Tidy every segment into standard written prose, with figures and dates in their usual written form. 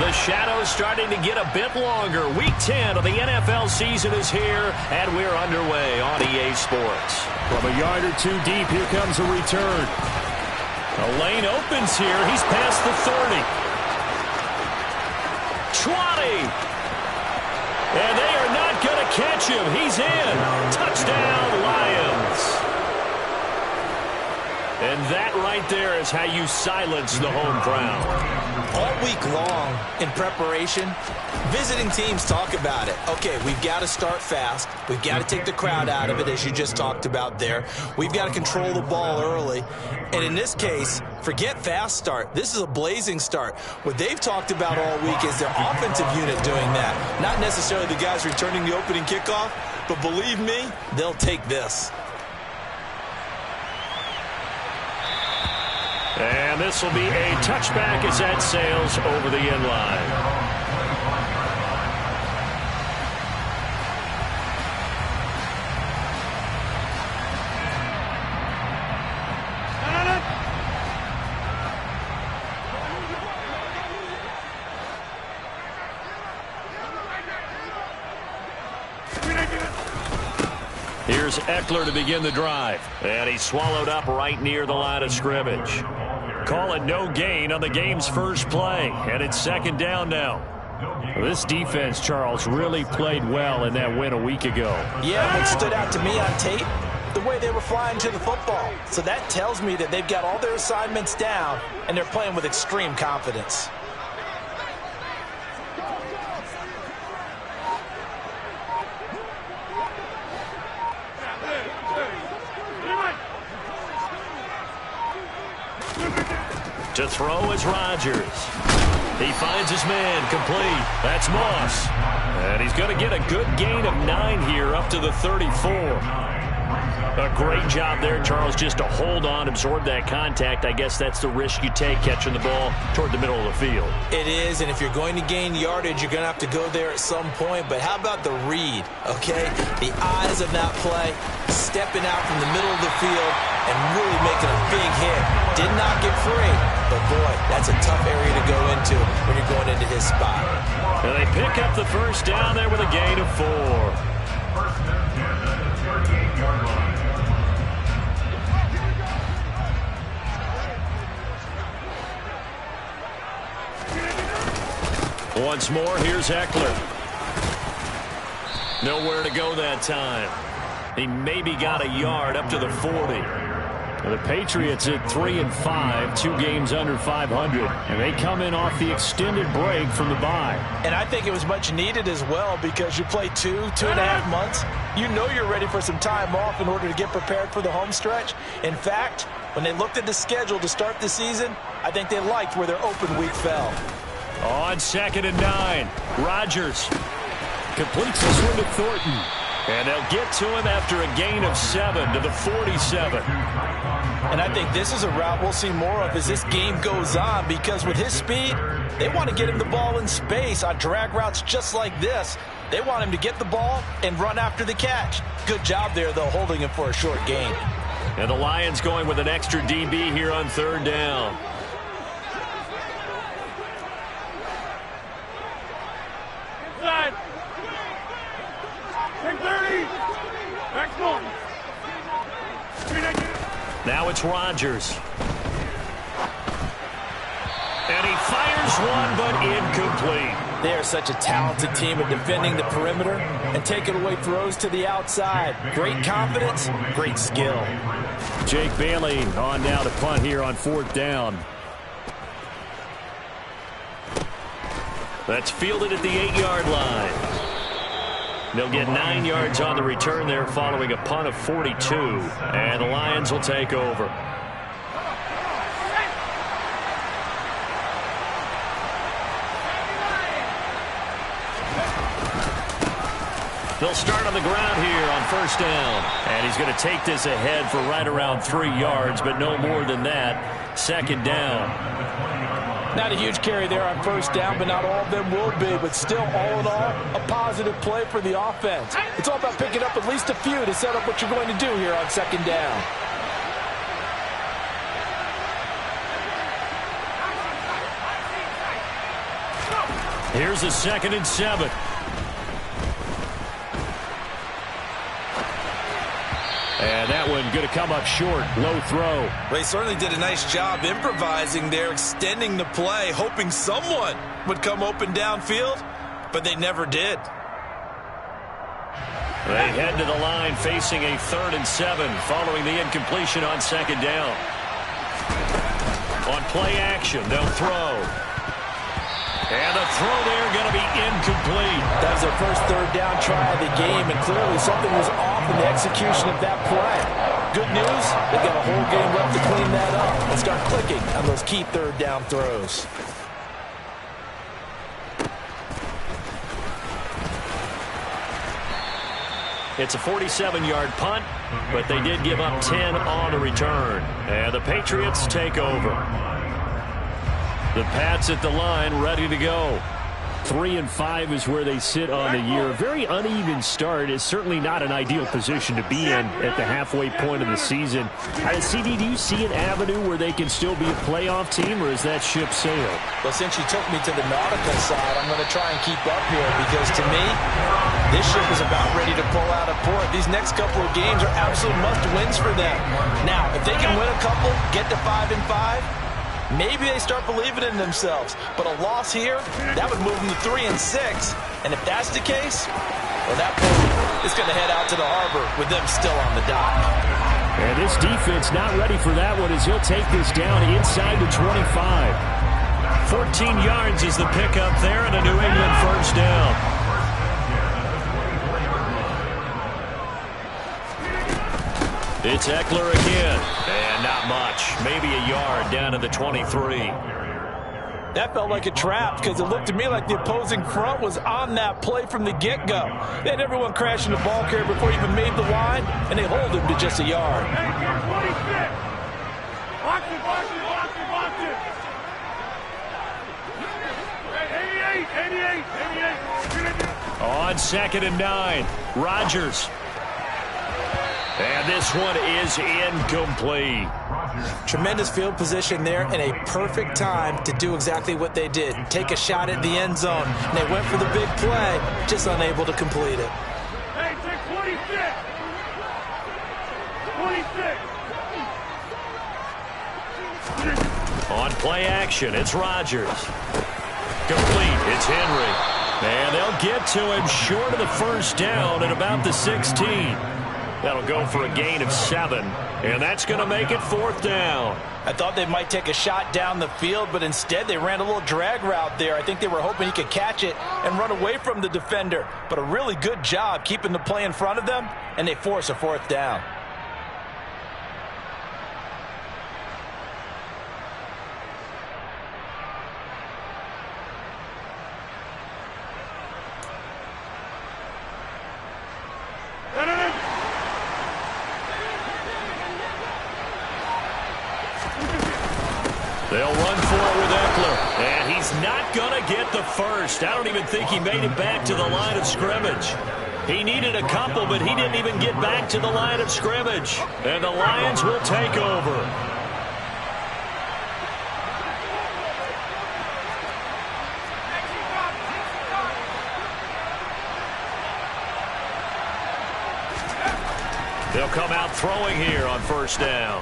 The shadow's starting to get a bit longer. Week 10 of the NFL season is here, and we're underway on EA Sports. From a yard or two deep, here comes a return. The lane opens here. He's past the 30. 20. And they are not going to catch him. He's in. Touchdown, Lions. And that right there is how you silence the home crowd. All week long in preparation, visiting teams talk about it. Okay, we've got to start fast. We've got to take the crowd out of it, as you just talked about there. We've got to control the ball early. And in this case, forget fast start. This is a blazing start. What they've talked about all week is their offensive unit doing that. Not necessarily the guys returning the opening kickoff, but believe me, they'll take this. And this will be a touchback as that sails over the end line. Here's Eckler to begin the drive. And he's swallowed up right near the line of scrimmage. Call it no gain on the game's first play. And it's second down now. This defense, Charles, really played well in that win a week ago. Yeah, what stood out to me on tape, the way they were flying to the football. So that tells me that they've got all their assignments down, and they're playing with extreme confidence. To throw is Rodgers. He finds his man complete. That's Moss. And he's going to get a good gain of 9 here up to the 34. A great job there, Charles, just to hold on, absorb that contact. I guess that's the risk you take catching the ball toward the middle of the field. It is, and if you're going to gain yardage, you're going to have to go there at some point. But how about the read, okay? The eyes of that play, stepping out from the middle of the field and really making a big hit. Did not get free, but boy, that's a tough area to go into when you're going into his spot. And they pick up the first down there with a gain of 4. First down, 38-yard line. Once more, here's Eckler. Nowhere to go that time. He maybe got a yard up to the 40. The Patriots at 3-5, 2 games under 500, and they come in off the extended break from the bye. And I think it was much needed as well, because you play 2.5 months. You know you're ready for some time off in order to get prepared for the home stretch. In fact, when they looked at the schedule to start the season, I think they liked where their open week fell. On 2nd and 9, Rodgers completes this one to Thornton. And they'll get to him after a gain of 7 to the 47. And I think this is a route we'll see more of as this game goes on, because with his speed, they want to get him the ball in space on drag routes just like this. They want him to get the ball and run after the catch. Good job there, though, holding him for a short gain. And the Lions going with an extra DB here on 3rd down. Inside. 630. Next one. Now it's Rodgers. And he fires one, but incomplete. They are such a talented team at defending the perimeter and taking away throws to the outside. Great confidence, great skill. Jake Bailey on now to punt here on 4th down. That's fielded at the 8-yard line. They'll get 9 yards on the return there following a punt of 42. And the Lions will take over. They'll start on the ground here on 1st down. And he's going to take this ahead for right around 3 yards, but no more than that. 2nd down. Not a huge carry there on 1st down, but not all of them will be. But still, all in all, a positive play for the offense. It's all about picking up at least a few to set up what you're going to do here on 2nd down. Here's a 2nd and 7. And that one going to come up short. Low throw. They certainly did a nice job improvising there, extending the play, hoping someone would come open downfield, but they never did. They head to the line facing a 3rd and 7 following the incompletion on 2nd down. On play action, they'll throw. And the throw there going to be incomplete. That was their first 3rd down try of the game, and clearly something was off in the execution of that play. Good news, they've got a whole game left to clean that up and start clicking on those key 3rd down throws. It's a 47-yard punt, but they did give up 10 on the return. And the Patriots take over. The Pats at the line, ready to go. 3-5 is where they sit on the year. A very uneven start is certainly not an ideal position to be in at the halfway point of the season. CD, do you see an avenue where they can still be a playoff team, or is that ship sailed? Well, since you took me to the nautical side, I'm going to try and keep up here because, to me, this ship is about ready to pull out of port. These next couple of games are absolute must-wins for them. Now, if they can win a couple, get to 5-5, maybe they start believing in themselves. But a loss here, that would move them to 3-6. And if that's the case, well, that boat is going to head out to the harbor with them still on the dock. And this defense not ready for that one as he'll take this down inside the 25. 14 yards is the pickup there and a New England 1st down. It's Eckler again. And not much. Maybe a yard down to the 23. That felt like a trap because it looked to me like the opposing front was on that play from the get-go. They had everyone crashing the ball carrier before he even made the line, and they hold him to just a yard. Watch it, watch it, watch it, watch it. 88. On 2nd and 9, Rodgers. And this one is incomplete. Tremendous field position there and a perfect time to do exactly what they did. Take a shot at the end zone. And they went for the big play, just unable to complete it. Hey, take 26. 26. On play action, it's Rodgers. Complete, it's Henry. And they'll get to him short of the 1st down at about the 16. That'll go for a gain of 7, and that's going to make it 4th down. I thought they might take a shot down the field, but instead they ran a little drag route there. I think they were hoping he could catch it and run away from the defender. But a really good job keeping the play in front of them, and they force a 4th down. They'll run for it with Eckler, and he's not going to get the first. I don't even think he made it back to the line of scrimmage. He needed a couple, but he didn't even get back to the line of scrimmage. And the Lions will take over. They'll come out throwing here on 1st down.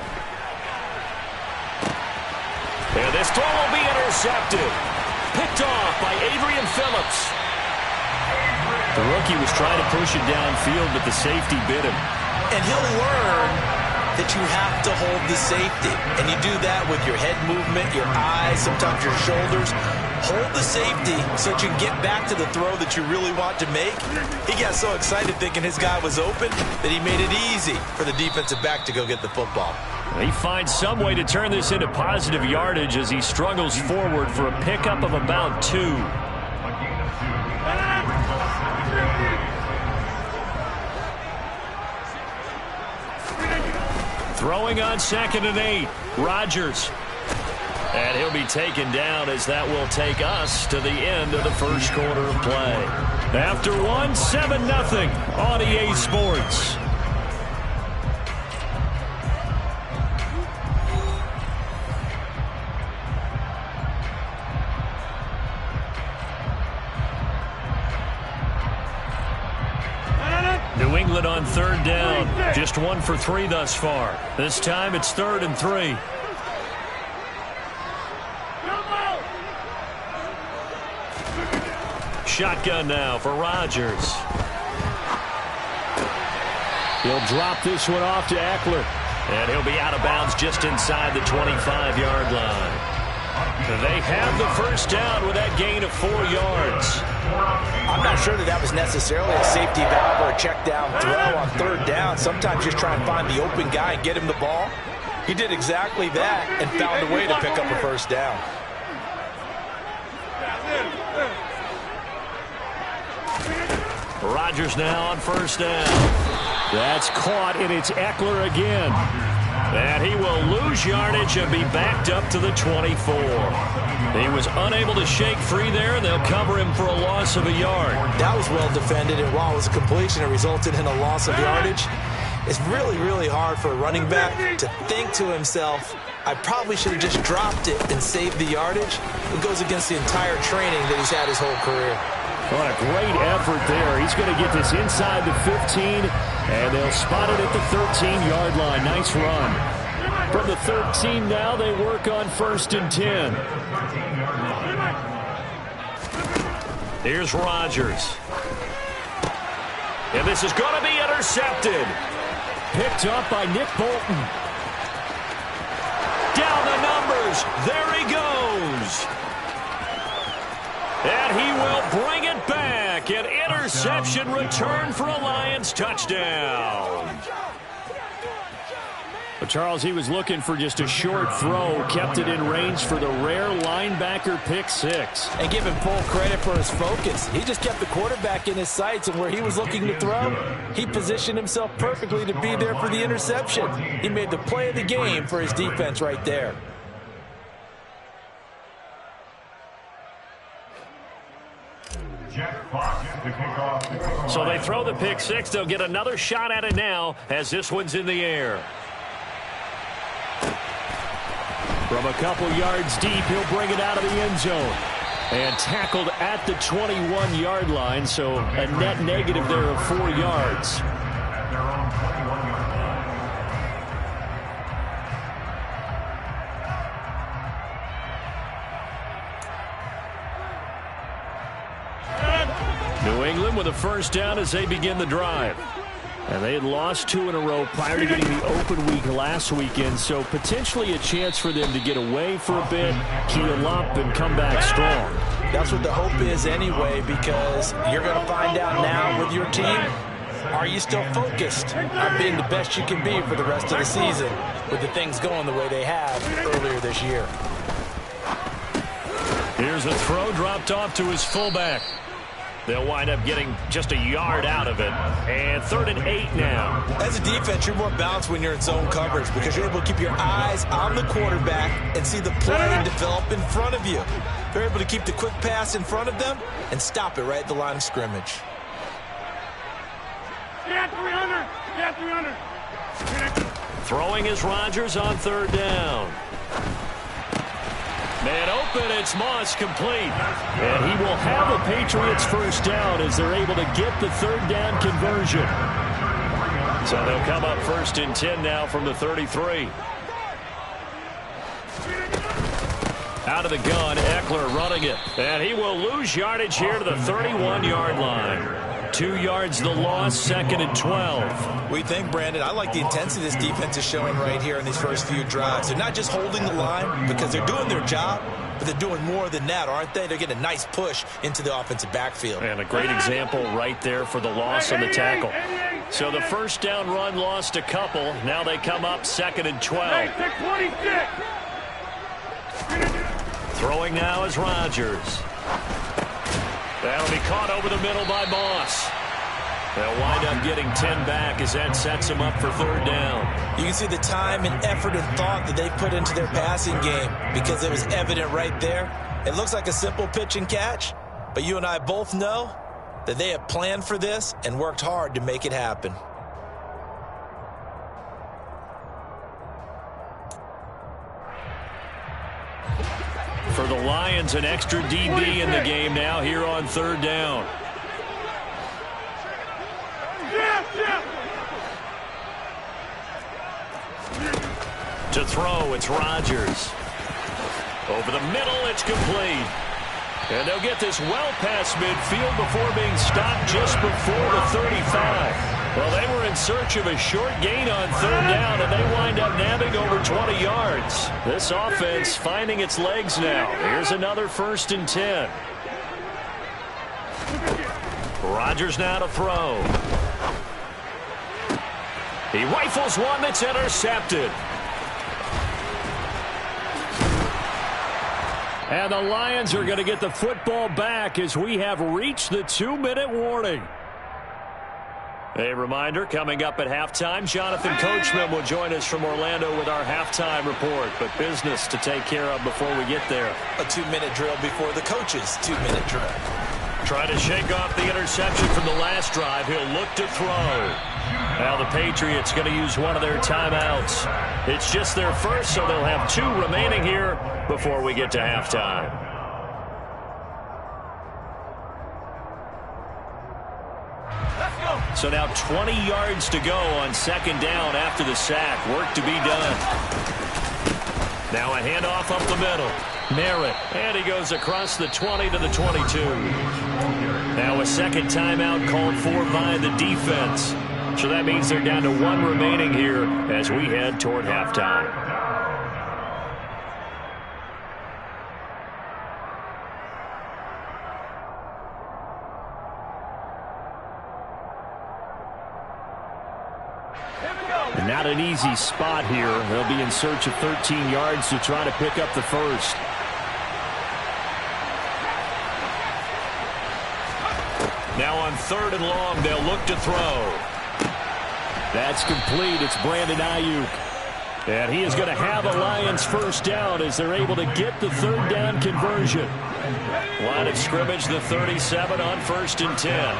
And this throw will be intercepted. Picked off by Adrian Phillips. The rookie was trying to push it downfield, but the safety bit him. And he'll learn that you have to hold the safety. And you do that with your head movement, your eyes, sometimes your shoulders. Hold the safety so that you can get back to the throw that you really want to make. He got so excited thinking his guy was open that he made it easy for the defensive back to go get the football. He finds some way to turn this into positive yardage as he struggles forward for a pickup of about 2. Throwing on 2nd and 8, Rodgers. And he'll be taken down as that will take us to the end of the 1st quarter of play. After one, 7-0 on EA Sports. England on third down. Just 1 for 3 thus far. This time it's 3rd and 3. Shotgun now for Rodgers. He'll drop this one off to Eckler. And he'll be out of bounds just inside the 25-yard line. They have the first down with that gain of 4 yards. I'm not sure that was necessarily a safety valve or a check down throw on third down. Sometimes just try and find the open guy and get him the ball. He did exactly that and found a way to pick up a first down. Rodgers now on first down. That's caught, and it's Eckler again. And he will lose yardage and be backed up to the 24. He was unable to shake free there, and they'll cover him for a loss of a yard. That was well defended, and while it was a completion, it resulted in a loss of yardage. It's really, really hard for a running back to think to himself, I probably should have just dropped it and saved the yardage. It goes against the entire training that he's had his whole career. What a great effort there. He's going to get this inside the 15, and they'll spot it at the 13-yard line. Nice run. From the 13 now, they work on 1st and 10. Here's Rodgers. And this is going to be intercepted. Picked up by Nick Bolton. Down the numbers. There he goes. And he will bring it back. An interception return for a Lions touchdown. But Charles, he was looking for just a short throw, kept it in range for the rare linebacker pick 6. And give him full credit for his focus. He just kept the quarterback in his sights, and where he was looking to throw, he positioned himself perfectly to be there for the interception. He made the play of the game for his defense right there. So they throw the pick 6. They'll get another shot at it now as this one's in the air. From a couple yards deep, he'll bring it out of the end zone. And tackled at the 21-yard line, so a net negative there of 4 yards. New England with a first down as they begin the drive. And they had lost 2 in a row prior to getting the open week last weekend, so potentially a chance for them to get away for a bit, heal up, and come back strong. That's what the hope is anyway, because you're going to find out now with your team, are you still focused on being the best you can be for the rest of the season with the things going the way they have earlier this year? Here's a throw dropped off to his fullback. They'll wind up getting just a yard out of it. And 3rd and 8 now. As a defense, you're more balanced when you're in zone coverage because you're able to keep your eyes on the quarterback and see the play develop in front of you. They're able to keep the quick pass in front of them and stop it right at the line of scrimmage. Get 300. Get 300. Throwing is Rodgers on 3rd down. Man open, it's Moss complete. And he will have a Patriots first down as they're able to get the 3rd down conversion. So they'll come up 1st and 10 now from the 33. Out of the gun, Eckler running it. And he will lose yardage here to the 31-yard line. 2 yards the loss, 2nd and 12. We think, Brandon, I like the intensity this defense is showing right here in these first few drives. They're not just holding the line because they're doing their job, but they're doing more than that, aren't they? They're getting a nice push into the offensive backfield. And a great example right there for the loss on the tackle. So the first down run lost a couple. Now they come up 2nd and 12. Throwing now is Rodgers. That'll be caught over the middle by Moss. They'll wind up getting 10 back as that sets them up for 3rd down. You can see the time and effort and thought that they put into their passing game because it was evident right there. It looks like a simple pitch and catch, but you and I both know that they have planned for this and worked hard to make it happen. For the Lions, an extra DB in the game now here on 3rd down. Yeah. To throw, it's Rodgers. Over the middle, it's complete. And they'll get this well past midfield before being stopped just before the 35. Well, they were in search of a short gain on third down, and they wind up nabbing over 20 yards. This offense finding its legs now. Here's another 1st and 10. Rodgers now to throw. He rifles one that's intercepted. And the Lions are going to get the football back as we have reached the 2-minute warning. A reminder, coming up at halftime, Jonathan Coachman will join us from Orlando with our halftime report. But business to take care of before we get there. A 2-minute drill before the coach's 2-minute drill. Try to shake off the interception from the last drive. He'll look to throw. Now the Patriots going to use one of their timeouts. It's just their first, so they'll have 2 remaining here before we get to halftime. So now 20 yards to go on 2nd down after the sack. Work to be done. Now a handoff up the middle. Merritt, and he goes across the 20 to the 22. Now a 2nd timeout called for by the defense. So that means they're down to 1 remaining here as we head toward halftime. And not an easy spot here. They'll be in search of 13 yards to try to pick up the first. Now on 3rd and long, they'll look to throw. That's complete. It's Brandon Ayuk. And he is going to have a Lions 1st down as they're able to get the 3rd down conversion. Line of scrimmage, the 37 on 1st and 10.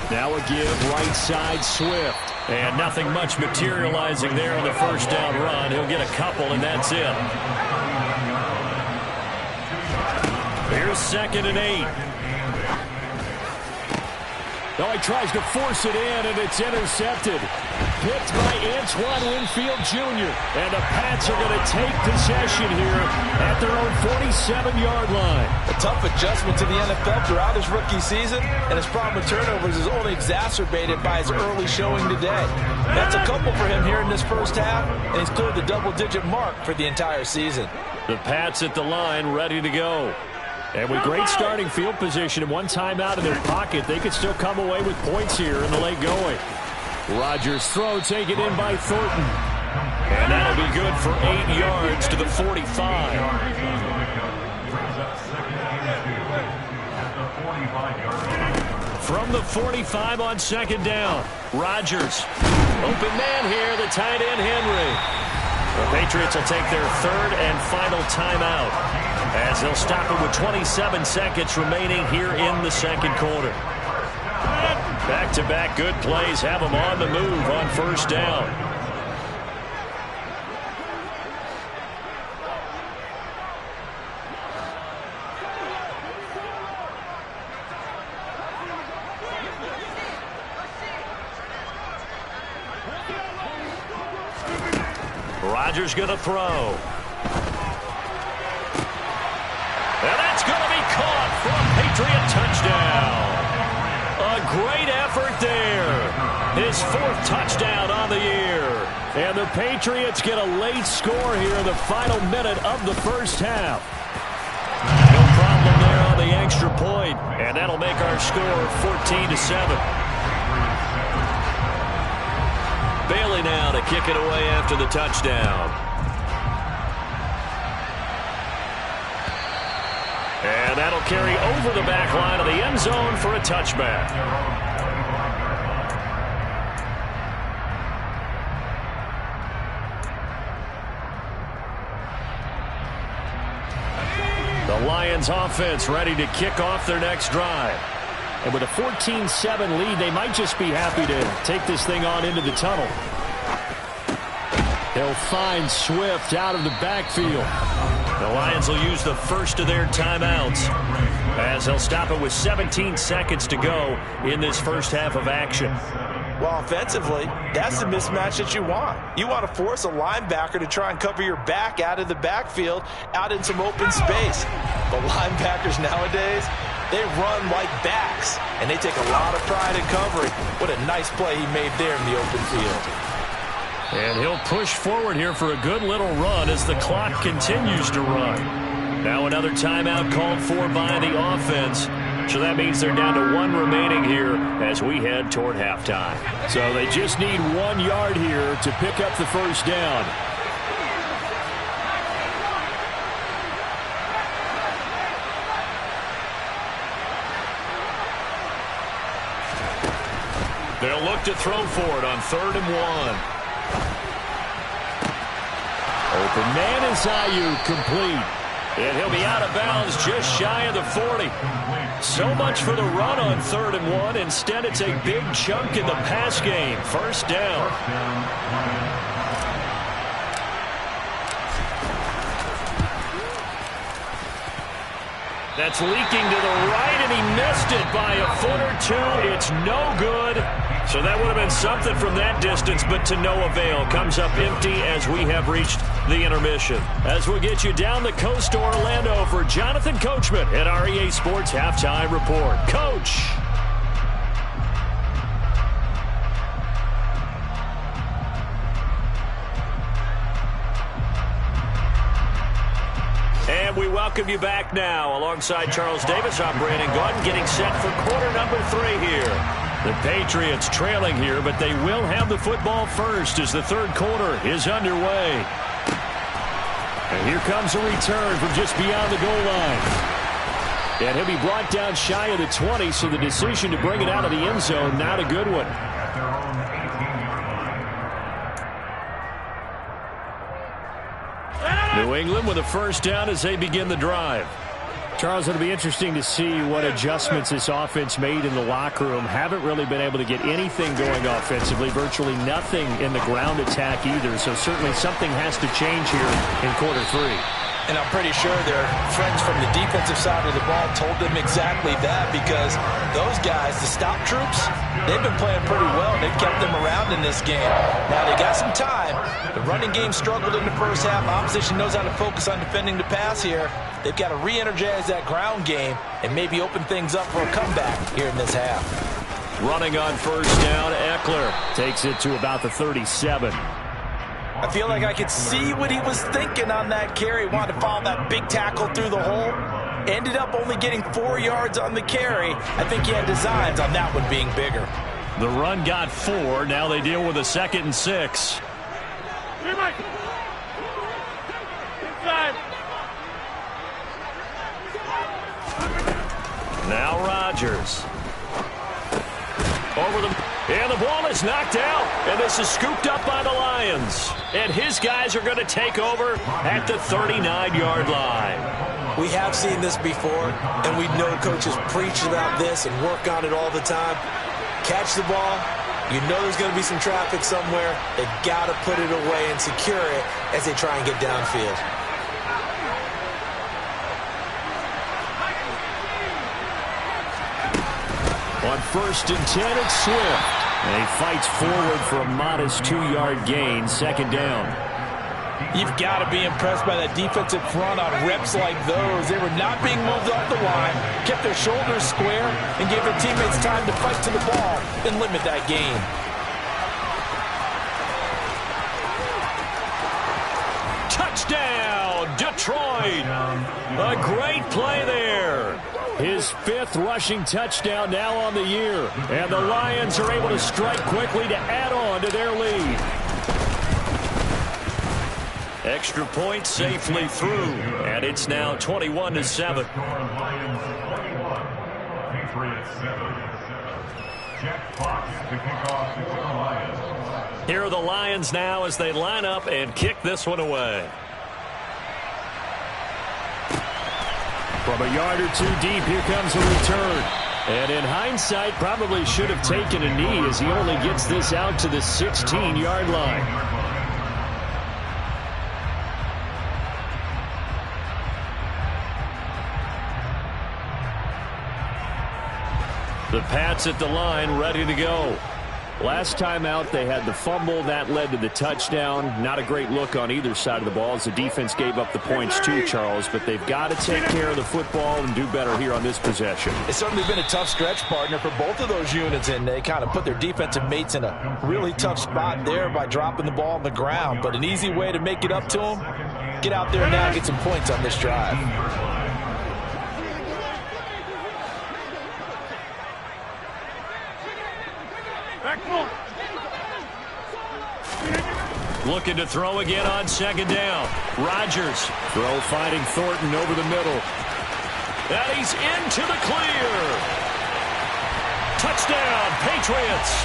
Now a give right side Swift. And nothing much materializing there on the 1st down run. He'll get a couple, and that's it. Here's 2nd and 8. Oh, he tries to force it in, and it's intercepted. Picked by Antoine Winfield Jr. And the Pats are going to take possession here at their own 47-yard line. A tough adjustment to the NFL throughout his rookie season, and his problem with turnovers is only exacerbated by his early showing today. That's a couple for him here in this 1st half, and he's cleared the double-digit mark for the entire season. The Pats at the line, ready to go. And with great starting field position and 1 timeout in their pocket, they could still come away with points here in the late going. Rodgers' throw taken in by Thornton. And that'll be good for 8 yards to the 45. From the 45 on 2nd down, Rodgers. Open man here, the tight end Henry. The Patriots will take their 3rd and final timeout as they'll stop it with 27 seconds remaining here in the 2nd quarter. Back-to-back good plays have them on the move on 1st down. Rodgers going to throw. And that's going to be caught for a Patriot touchdown. A great effort there. His 4th touchdown on the year. And the Patriots get a late score here in the final minute of the 1st half. No problem there on the extra point. And that'll make our score 14-7. Bailey now to kick it away after the touchdown. And that'll carry over the back line of the end zone for a touchback. The Lions offense ready to kick off their next drive. And with a 14-7 lead, they might just be happy to take this thing on into the tunnel. They'll find Swift out of the backfield. The Lions will use the first of their timeouts. as he'll stop it with 17 seconds to go in this first half of action. Well, offensively, that's the mismatch that you want. You want to force a linebacker to try and cover your back out of the backfield, out in some open space. But linebackers nowadays, they run like backs, and they take a lot of pride in covering. What a nice play he made there in the open field. And he'll push forward here for a good little run as the clock continues to run. Now another timeout called for by the offense. So that means they're down to 1 remaining here as we head toward halftime. So they just need 1 yard here to pick up the first down. They'll look to throw for it on 3rd and 1. Open man is Ayuk, complete. And he'll be out of bounds just shy of the 40. So much for the run on 3rd and 1. Instead, it's a big chunk in the pass game. First down. That's leaking to the right, and he missed it by a foot or 2. It's no good. So that would have been something from that distance, but to no avail. Comes up empty as we have reached the intermission. As we get you down the coast to Orlando for Jonathan Coachman at our EA Sports Halftime Report. Coach. And we welcome you back now. Alongside Charles Davis, I'm Brandon Gordon, getting set for quarter number 3 here. The Patriots trailing here, but they will have the football first as the 3rd quarter is underway. And here comes a return from just beyond the goal line. And he'll be brought down shy of the 20, so the decision to bring it out of the end zone, not a good one. New England with a first down as they begin the drive. Charles, it'll be interesting to see what adjustments this offense made in the locker room. Haven't really been able to get anything going offensively, virtually nothing in the ground attack either. So certainly something has to change here in quarter 3. And I'm pretty sure their friends from the defensive side of the ball told them exactly that, because those guys, the stop troops, they've been playing pretty well, and they've kept them around in this game. Now, they got some time. The running game struggled in the first half. Opposition knows how to focus on defending the pass here. They've got to re-energize that ground game and maybe open things up for a comeback here in this half. Running on first down, Eckler takes it to about the 37. I feel like I could see what he was thinking on that carry. Wanted to follow that big tackle through the hole. Ended up only getting 4 yards on the carry. I think he had designs on that one being bigger. The run got 4. Now they deal with a 2nd and 6. Now Rodgers. Over them. And the ball is knocked out. And this is scooped up by the Lions. And his guys are going to take over at the 39-yard line. We have seen this before, and we know coaches preach about this and work on it all the time. Catch the ball. You know there's going to be some traffic somewhere. They've got to put it away and secure it as they try and get downfield. On 1st and 10, it's Swift. And he fights forward for a modest 2-yard gain, 2nd down. You've got to be impressed by that defensive front on reps like those. They were not being moved off the line, kept their shoulders square, and gave their teammates time to fight to the ball and limit that gain. Touchdown, Detroit! A great play there. His 5th rushing touchdown now on the year. And the Lions are able to strike quickly to add on to their lead. Extra point safely through. And it's now 21-7. Here are the Lions now as they line up and kick this one away. From a yard or 2 deep, here comes a return. And in hindsight, probably should have taken a knee as he only gets this out to the 16-yard line. The Pats at the line, ready to go. Last time out, they had the fumble. That led to the touchdown. Not a great look on either side of the ball as the defense gave up the points too, Charles. But they've got to take care of the football and do better here on this possession. It's certainly been a tough stretch, partner, for both of those units, and they kind of put their defensive mates in a really tough spot there by dropping the ball on the ground. But an easy way to make it up to them, get out there now and get some points on this drive. Looking to throw again on second down. Rodgers. Throw finding Thornton over the middle. And he's into the clear. Touchdown, Patriots.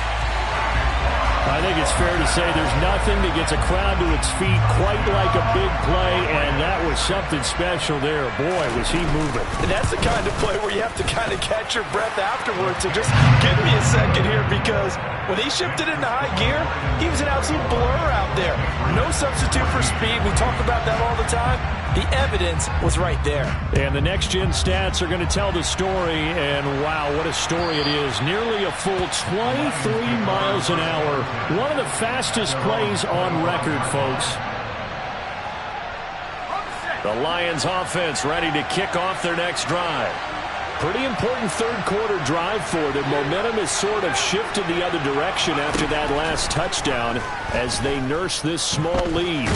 I think it's fair to say there's nothing that gets a crowd to its feet quite like a big play, and that was something special there. Boy, was he moving. And that's the kind of play where you have to kind of catch your breath afterwards. So just give me a second here, because when he shifted into high gear, he was an absolute blur out there. No substitute for speed. We talk about that all the time. The evidence was right there. And the next-gen stats are going to tell the story, and wow, what a story it is. Nearly a full 23 miles an hour. One of the fastest plays on record, folks. The Lions offense ready to kick off their next drive. Pretty important third-quarter drive for them. Momentum has sort of shifted the other direction after that last touchdown as they nurse this small lead.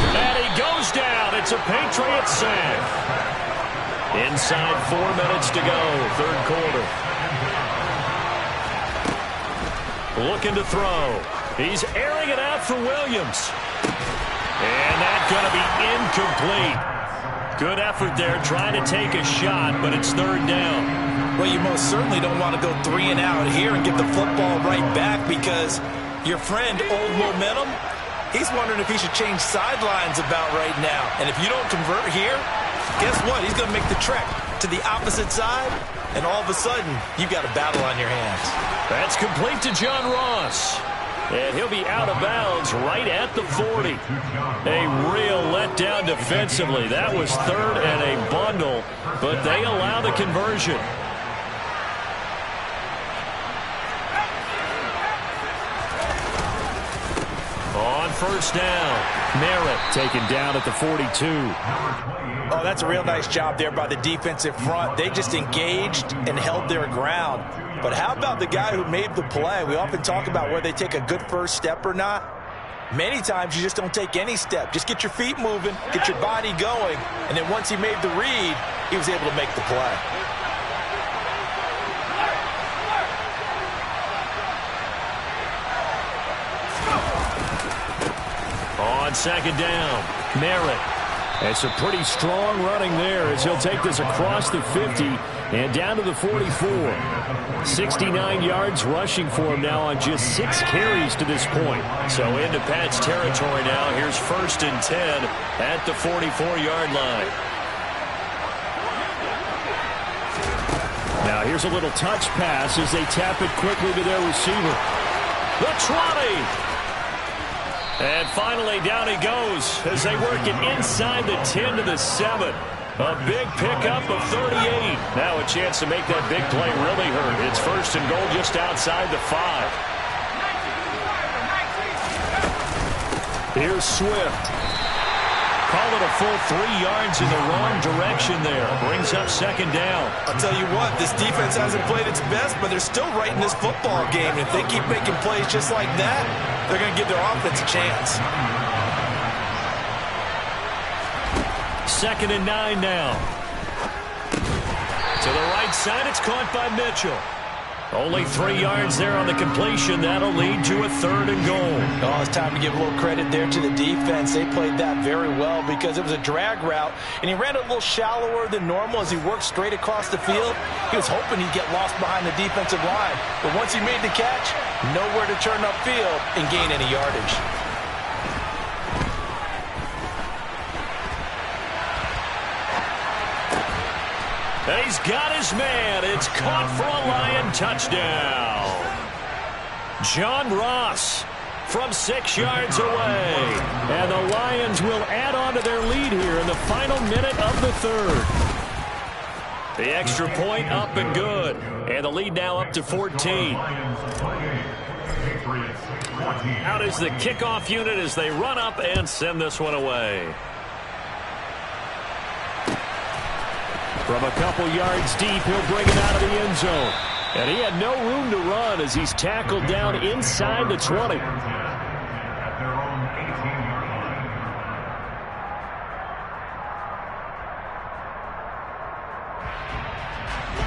And he goes down. It's a Patriots sack. Inside 4 minutes to go, third quarter. Looking to throw. He's airing it out for Williams. And that's going to be incomplete. Good effort there trying to take a shot, but it's third down. Well, you most certainly don't want to go 3 and out here and get the football right back, because your friend, Old Momentum, he's wondering if he should change sidelines about right now. And if you don't convert here, guess what? He's going to make the trek to the opposite side, and all of a sudden, you've got a battle on your hands. That's complete to John Ross. And he'll be out of bounds right at the 40. A real letdown defensively. That was third and a bundle, but they allow the conversion. On first down, Merritt taken down at the 42. Oh, that's a real nice job there by the defensive front. They just engaged and held their ground. But how about the guy who made the play? We often talk about whether they take a good first step or not. Many times you just don't take any step. Just get your feet moving, get your body going, and then once he made the read, he was able to make the play. On second down, Merritt. It's a pretty strong running there as he'll take this across the 50 and down to the 44. 69 yards rushing for him now on just 6 carries to this point. So into Pat's territory now. Here's first and 10 at the 44-yard line. Now here's a little touch pass as they tap it quickly to their receiver. The 20. And finally, down he goes as they work it inside the 10 to the 7. A big pickup of 38. Now a chance to make that big play really hurt. It's first and goal just outside the 5. Here's Swift. Call it a full 3 yards in the wrong direction there. Brings up second down. I'll tell you what, this defense hasn't played its best, but they're still right in this football game. And if they keep making plays just like that, they're going to give their offense a chance. Second and 9 now. To the right side, it's caught by Mitchell. Only 3 yards there on the completion. That'll lead to a third and goal. Oh, it's time to give a little credit there to the defense. They played that very well because it was a drag route, and he ran it a little shallower than normal as he worked straight across the field. He was hoping he'd get lost behind the defensive line, but once he made the catch, nowhere to turn upfield and gain any yardage. And he's got his man. It's caught for a Lion touchdown. John Ross from 6 yards away. And the Lions will add on to their lead here in the final minute of the third. The extra point up and good. And the lead now up to 14. Out is the kickoff unit as they run up and send this one away. From a couple yards deep, he'll bring it out of the end zone. And he had no room to run as he's tackled down inside the 20.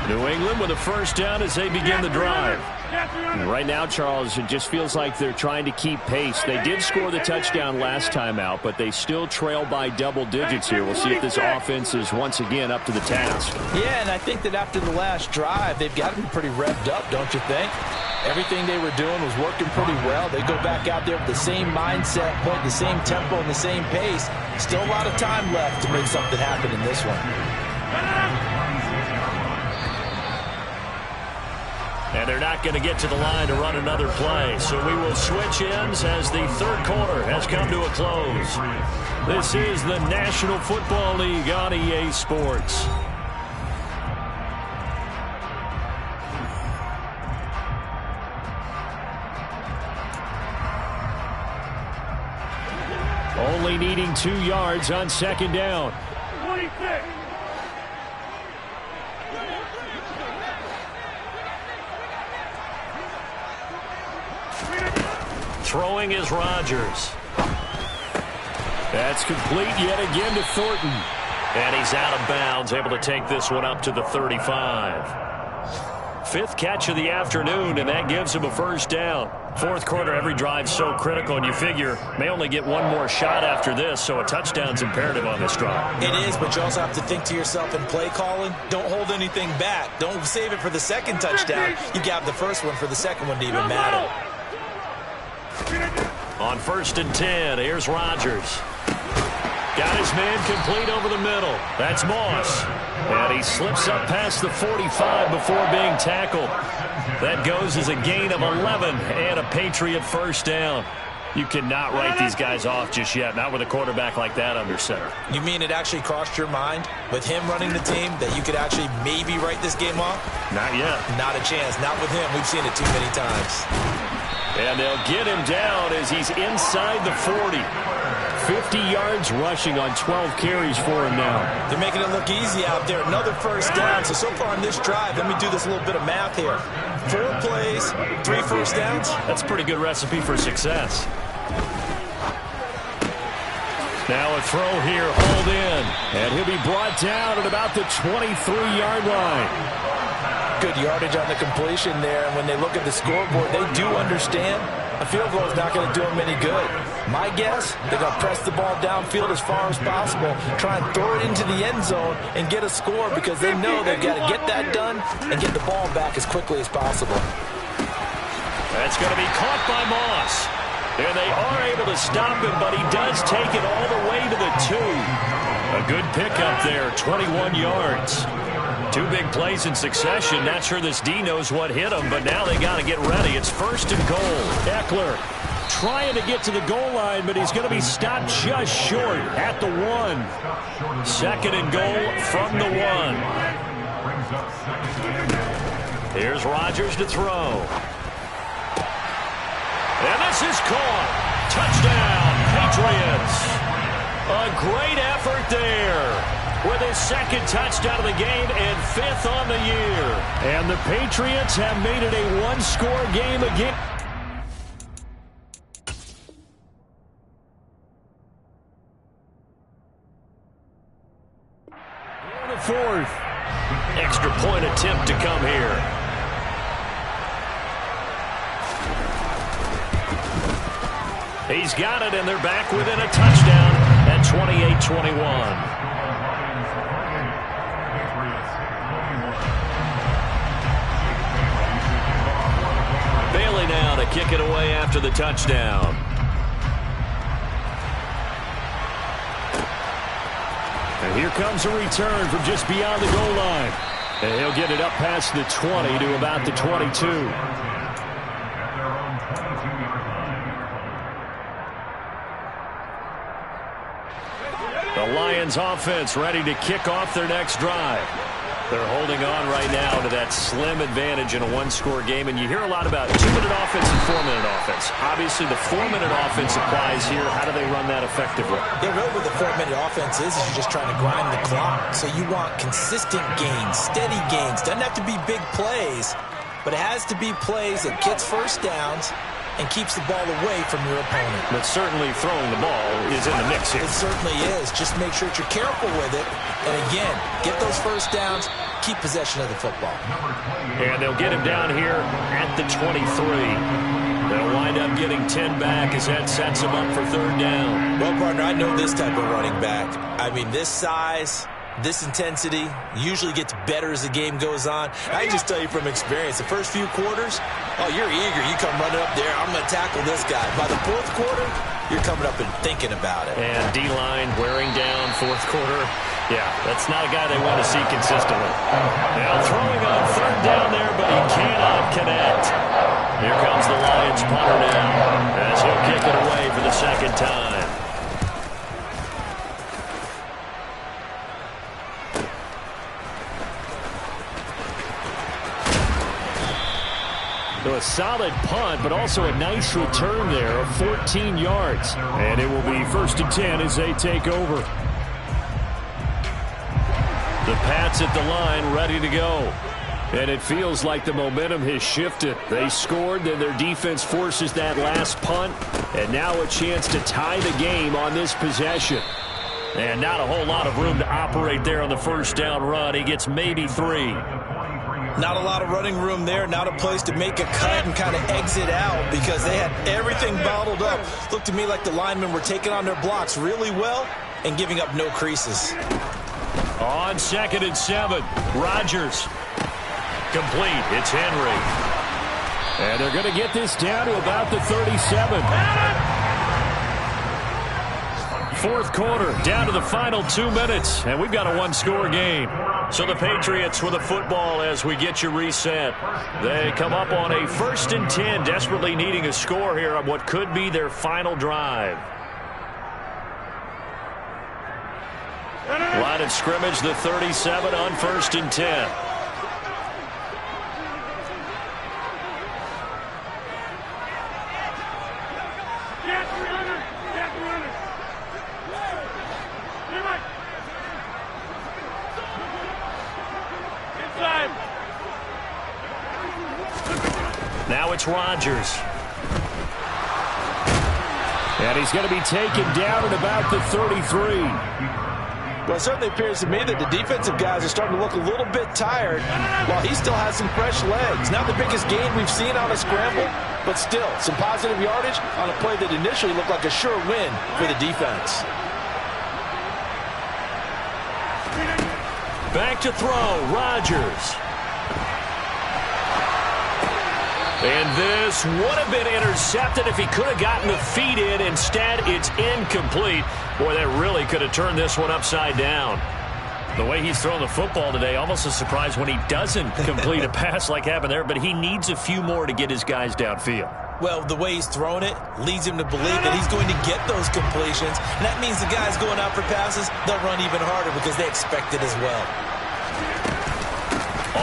New England with a first down as they begin the drive. And right now, Charles, it just feels like they're trying to keep pace. They did score the touchdown last time out, but they still trail by double digits here. We'll see if this offense is once again up to the task. Yeah, and I think that after the last drive, they've got to be pretty revved up, don't you think? Everything they were doing was working pretty well. They go back out there with the same mindset, playing the same tempo and the same pace. Still a lot of time left to make something happen in this one. And they're not going to get to the line to run another play. So we will switch ends as the third quarter has come to a close. This is the National Football League on EA Sports. Only needing 2 yards on second down. 26. Throwing is Rodgers. That's complete yet again to Thornton. And he's out of bounds, able to take this one up to the 35. Fifth catch of the afternoon, and that gives him a first down. Fourth quarter, every drive so critical, and you figure may only get one more shot after this, so a touchdown's imperative on this drive. It is, but you also have to think to yourself in play calling, don't hold anything back. Don't save it for the second touchdown. You got the first one for the second one to even matter. On 1st and 10, here's Rodgers. Got his man complete over the middle. That's Moss. And he slips up past the 45 before being tackled. That goes as a gain of 11 and a Patriot first down. You cannot write these guys off just yet, not with a quarterback like that under center. You mean it actually crossed your mind with him running the team that you could actually maybe write this game off? Not yet. Not a chance. Not with him. We've seen it too many times. And they'll get him down as he's inside the 40. 50 yards rushing on 12 carries for him now. They're making it look easy out there. Another first down. So far on this drive, let me do this little bit of math here. 4 plays, 3 first downs. That's a pretty good recipe for success. Now a throw here, hauled in. And he'll be brought down at about the 23-yard line. Good yardage on the completion there, and when they look at the scoreboard, they do understand a field goal is not going to do them any good. My guess, they're going to press the ball downfield as far as possible, try and throw it into the end zone and get a score because they know they've got to get that done and get the ball back as quickly as possible. That's going to be caught by Moss. And they are able to stop him, but he does take it all the way to the 2. A good pickup there, 21 yards. 2 big plays in succession. Not sure this D knows what hit him, but now they got to get ready. It's 1st and goal. Eckler trying to get to the goal line, but he's going to be stopped just short at the 1. 2nd and goal from the 1. Here's Rodgers to throw. And this is caught. Touchdown, Patriots. A great effort there with his 2nd touchdown of the game and 5th on the year. And the Patriots have made it a 1-score game again. The 4th. Extra point attempt to come here. He's got it, and they're back within a touchdown at 28-21. Bailey now to kick it away after the touchdown. And here comes a return from just beyond the goal line. And he'll get it up past the 20 to about the 22. The Lions offense ready to kick off their next drive. They're holding on right now to that slim advantage in a one-score game, and you hear a lot about 2-minute offense and 4-minute offense. Obviously, the 4-minute offense applies here. How do they run that effectively? Yeah, really what the 4-minute offense is you're just trying to grind the clock. So you want consistent gains, steady gains. Doesn't have to be big plays, but it has to be plays that gets first downs and keeps the ball away from your opponent. But certainly throwing the ball is in the mix here. It certainly is. Just make sure that you're careful with it. And again, get those first downs, keep possession of the football. And they'll get him down here at the 23. They'll wind up getting 10 back as that sets him up for third down. Well, partner, I know this type of running back. I mean, this size, this intensity usually gets better as the game goes on. I can just tell you from experience, the first few quarters, oh, you're eager. You come running up there, I'm going to tackle this guy. By the fourth quarter, you're coming up and thinking about it. And D-line wearing down fourth quarter. Yeah, that's not a guy they want to see consistently. Now throwing on third down there, but he cannot connect. Here comes the Lions punter now as he'll kick it away for the second time. So a solid punt, but also a nice return there of 14 yards. And it will be 1st and 10 as they take over. The Pats at the line ready to go. And it feels like the momentum has shifted. They scored, then their defense forces that last punt. And now a chance to tie the game on this possession. And not a whole lot of room to operate there on the first down run. He gets maybe 3. Not a lot of running room there, not a place to make a cut and kind of exit out because they had everything bottled up. Looked to me like the linemen were taking on their blocks really well and giving up no creases. On 2nd and 7, Rodgers. Complete. It's Henry. And they're going to get this down to about the 37. Fourth quarter, down to the final 2 minutes, and we've got a one-score game. So the Patriots with the football as we get you reset. They come up on a 1st and 10, desperately needing a score here on what could be their final drive. Line of scrimmage, the 37 on 1st and 10. Now it's Rodgers. And he's going to be taken down at about the 33. Well, it certainly appears to me that the defensive guys are starting to look a little bit tired while he still has some fresh legs. Not the biggest gain we've seen on a scramble, but still some positive yardage on a play that initially looked like a sure win for the defense. Back to throw, Rodgers. And this would have been intercepted if he could have gotten the feet in. Instead, it's incomplete. Boy, that really could have turned this one upside down. The way he's thrown the football today, almost a surprise when he doesn't complete a pass like happened there, but he needs a few more to get his guys downfield. Well, the way he's thrown it leads him to believe that he's going to get those completions. And that means the guys going out for passes, they'll run even harder because they expect it as well.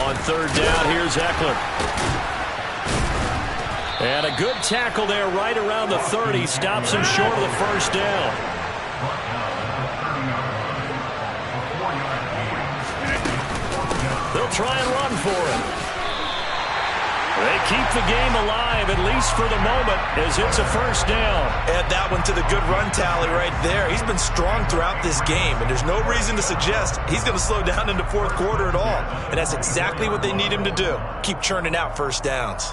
On 3rd down, here's Eckler. And a good tackle there right around the 30. Stops him short of the first down. They'll try and run for it. They keep the game alive, at least for the moment, as it's a first down. Add that one to the good run tally right there. He's been strong throughout this game, and there's no reason to suggest he's going to slow down in the fourth quarter at all. And that's exactly what they need him to do. Keep churning out first downs.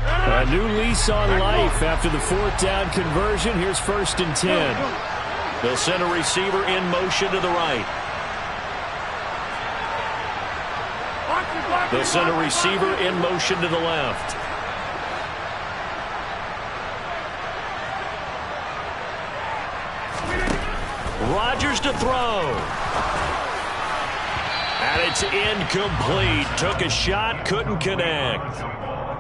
A new lease on life after the 4th down conversion. Here's 1st and 10. They'll send a receiver in motion to the right. They'll send a receiver in motion to the left. Rodgers to throw. And it's incomplete. Took a shot, couldn't connect.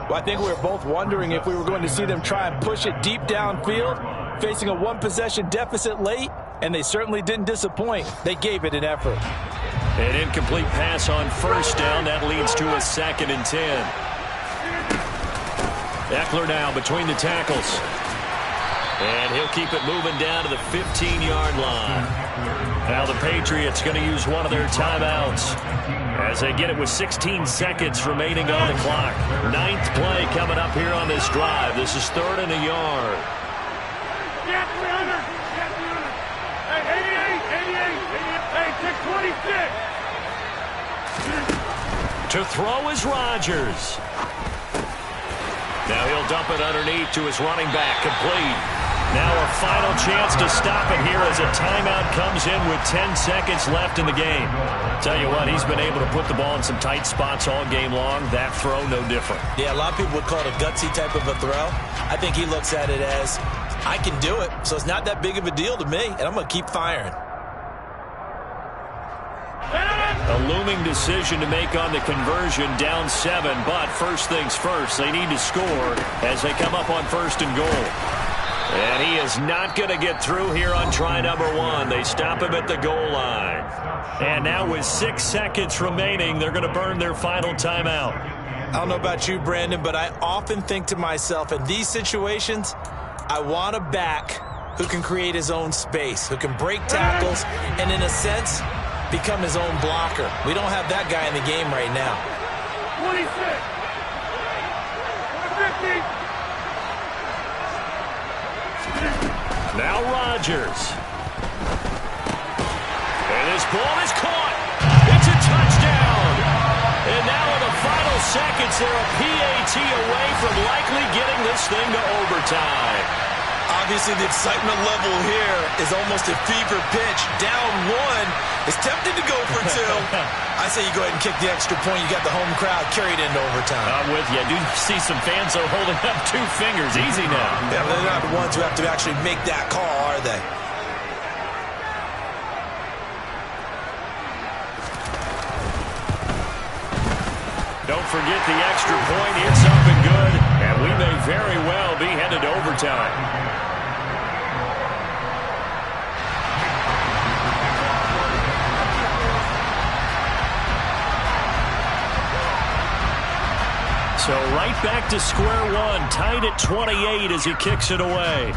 Well, I think we were both wondering if we were going to see them try and push it deep downfield, facing a one-possession deficit late. And they certainly didn't disappoint. They gave it an effort. An incomplete pass on first down. That leads to a 2nd and 10. Eckler now between the tackles. And he'll keep it moving down to the 15-yard line. Now the Patriots going to use one of their timeouts as they get it with 16 seconds remaining on the clock. 9th play coming up here on this drive. This is 3rd and a yard. Get 300. Get 300. Hey, 88. Hey, 626. To throw is Rodgers. Now he'll dump it underneath to his running back. Complete. Now a final chance to stop it here as a timeout comes in with 10 seconds left in the game. Tell you what, he's been able to put the ball in some tight spots all game long. That throw, no different. Yeah, a lot of people would call it a gutsy type of a throw. I think he looks at it as, I can do it, so it's not that big of a deal to me, and I'm going to keep firing. A looming decision to make on the conversion, down 7, but first things first, they need to score as they come up on 1st and goal. And he is not going to get through here on try number 1. They stop him at the goal line. And now with 6 seconds remaining, they're going to burn their final timeout. I don't know about you, Brandon, but I often think to myself, in these situations, I want a back who can create his own space, who can break tackles, and in a sense, become his own blocker. We don't have that guy in the game right now. 26. 50. Now Rodgers. And this ball is caught. It's a touchdown. And now in the final seconds, they're a PAT away from likely getting this thing to overtime. Obviously, the excitement level here is almost a fever pitch. Down 1 is tempted to go for 2. I say you go ahead and kick the extra point. You got the home crowd carried into overtime. I'm with you. I do see some fans are holding up 2 fingers. Easy now. Yeah, but they're not the ones who have to actually make that call, are they? Don't forget the extra point. It's up and good. And we may very well be headed to overtime. So right back to square one, tied at 28 as he kicks it away.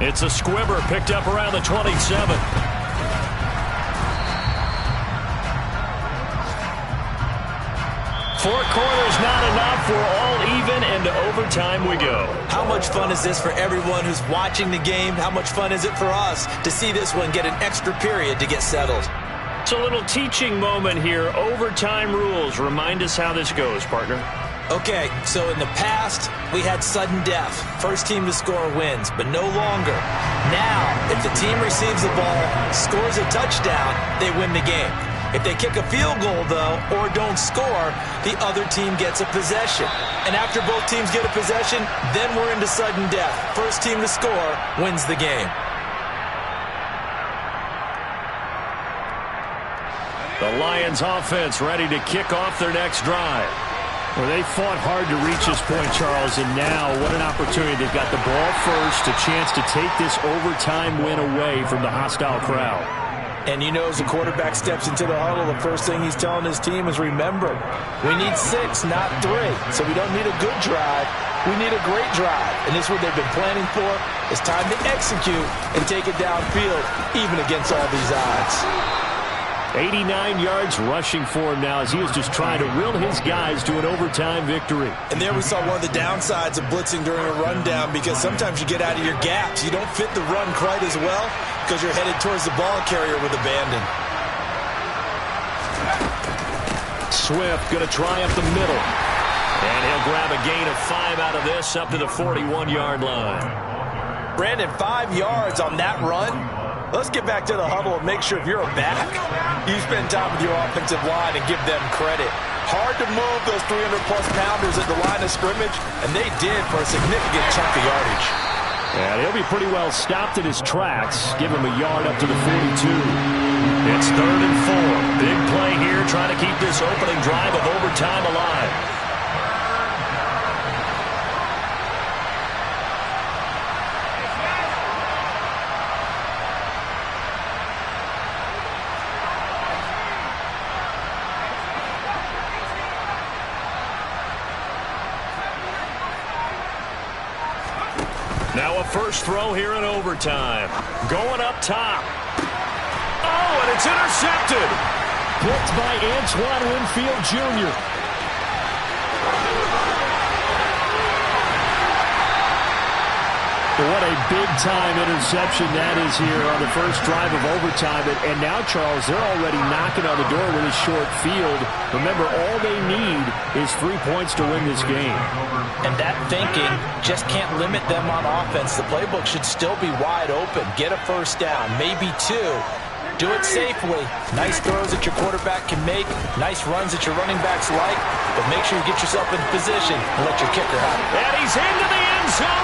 It's a squibber picked up around the 27. Four quarters not enough. We're all even, and to overtime we go. How much fun is this for everyone who's watching the game? How much fun is it for us to see this one get an extra period to get settled? It's a little teaching moment here. Overtime rules. Remind us how this goes, partner. Okay, so in the past, we had sudden death. First team to score wins, but no longer. Now, if the team receives the ball, scores a touchdown, they win the game. If they kick a field goal, though, or don't score, the other team gets a possession. And after both teams get a possession, then we're into sudden death. First team to score wins the game. The Lions offense ready to kick off their next drive. Well, they fought hard to reach this point, Charles, and now what an opportunity. They've got the ball first, a chance to take this overtime win away from the hostile crowd. And you know, as the quarterback steps into the huddle, the first thing he's telling his team is, remember, we need 6, not 3. So we don't need a good drive. We need a great drive. And this is what they've been planning for. It's time to execute and take it downfield, even against all these odds. 89 yards rushing for him now as he was just trying to will his guys to an overtime victory. And there we saw one of the downsides of blitzing during a rundown, because sometimes you get out of your gaps. You don't fit the run quite as well because you're headed towards the ball carrier with abandon. Swift going to try up the middle. And he'll grab a gain of 5 out of this up to the 41-yard line. Brandon, 5 yards on that run. Let's get back to the huddle and make sure if you're a back, you spend time with your offensive line and give them credit. Hard to move those 300-plus pounders at the line of scrimmage, and they did for a significant chunk of yardage. And he'll be pretty well stopped in his tracks. Give him a yard up to the 42. It's 3rd and 4. Big play here, trying to keep this opening drive of overtime alive. Now a first throw here in overtime. Going up top. Oh, and it's intercepted. Blocked by Antoine Winfield Jr. What a big-time interception that is here on the first drive of overtime. And now, Charles, they're already knocking on the door with a short field. Remember, all they need is 3 points to win this game. And that thinking just can't limit them on offense. The playbook should still be wide open. Get a first down, maybe 2. Do it safely. Nice throws that your quarterback can make. Nice runs that your running backs like. But make sure you get yourself in position and let your kicker have it. And he's into the end zone.